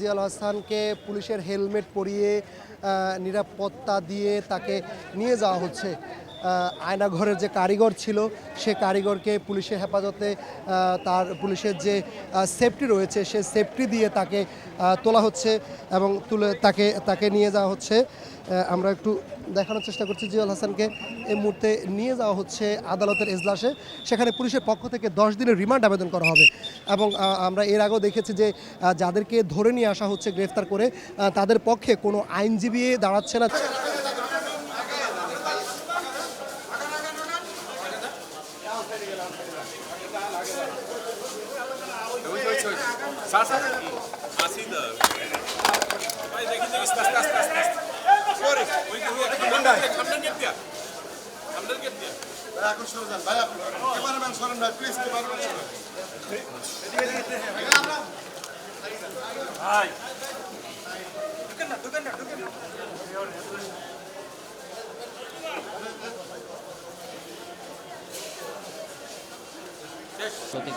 জিয়াউল হাসানকে পুলিশের হেলমেট পরিয়ে নিরাপত্তা দিয়ে তাকে নিয়ে যাওয়া হচ্ছে। আয়নাঘরের যে কারিগর ছিল সে কারিগরকে পুলিশের হেফাজতে তার পুলিশের যে সেফটি রয়েছে সে সেফটি দিয়ে তাকে তোলা হচ্ছে এবং তাকে নিয়ে যাওয়া হচ্ছে। আমরা একটু দেখানোর চেষ্টা করছি জিয়াউল হাসানকে এই মুহূর্তে নিয়ে যাওয়া হচ্ছে আদালতের এজলাসে। সেখানে পুলিশের পক্ষ থেকে 10 দিনের রিমান্ড আবেদন করা হবে এবং আমরা এর আগেও দেখেছি যে যাদেরকে ধরে নিয়ে আসা হচ্ছে গ্রেফতার করে তাদের পক্ষে কোনো আইনজীবী দাঁড়াচ্ছে না। এখন সরে যান ভাই, ক্যামেরাম্যান সরেন ভাই, প্লিজ ক্যামেরাম্যান সরেন ভাই।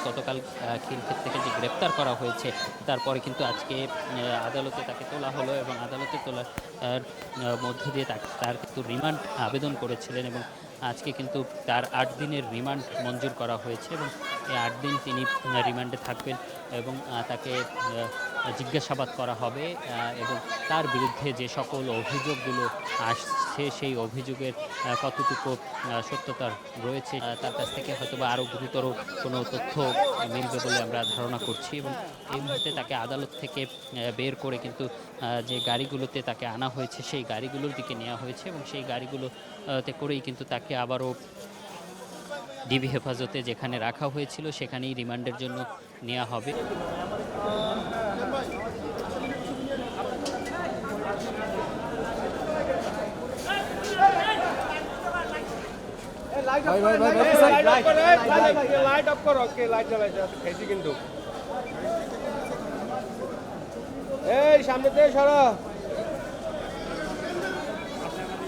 গতকাল খিলক্ষেত থেকে যে গ্রেপ্তার করা হয়েছে তারপরে কিন্তু আজকে আদালতে তাকে তোলা হলো এবং আদালতে তোলার মধ্য দিয়ে তার কিন্তু রিমান্ড আবেদন করেছিলেন এবং আজকে কিন্তু তার 8 দিনের রিমান্ড মঞ্জুর করা হয়েছে এবং এই 8 দিন তিনি রিমান্ডে থাকবেন এবং তাকে জিজ্ঞাসাবাদ করা হবে এবং তার বিরুদ্ধে যে সকল অভিযোগগুলো আসছে সেই অভিযোগের কতটুকু সত্যতা রয়েছে তার কাছ থেকে হয়তো বা আরও গুরুতর কোনো তথ্য মিলবে বলে আমরা ধারণা করছি এবং এই মুহূর্তে তাকে আদালত থেকে বের করে কিন্তু যে গাড়িগুলোতে তাকে আনা হয়েছে সেই গাড়িগুলোর দিকে নেওয়া হয়েছে এবং সেই গাড়িগুলোতে করেই কিন্তু তাকে আবারও ডিবি হেফাজতে যেখানে রাখা হয়েছিল সেখানেই রিমান্ডের জন্য নেওয়া হবে। লাইট অফ করো, লাইট জ্বালাইছে খেয়েছি কিন্তু। এই সামনে থেকে সরো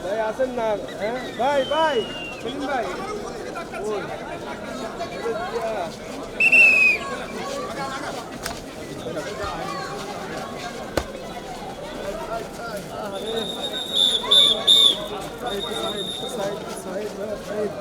ভাই, আসেন না। হ্যাঁ ভাই, ভাই সেলিম ভাই, সাইড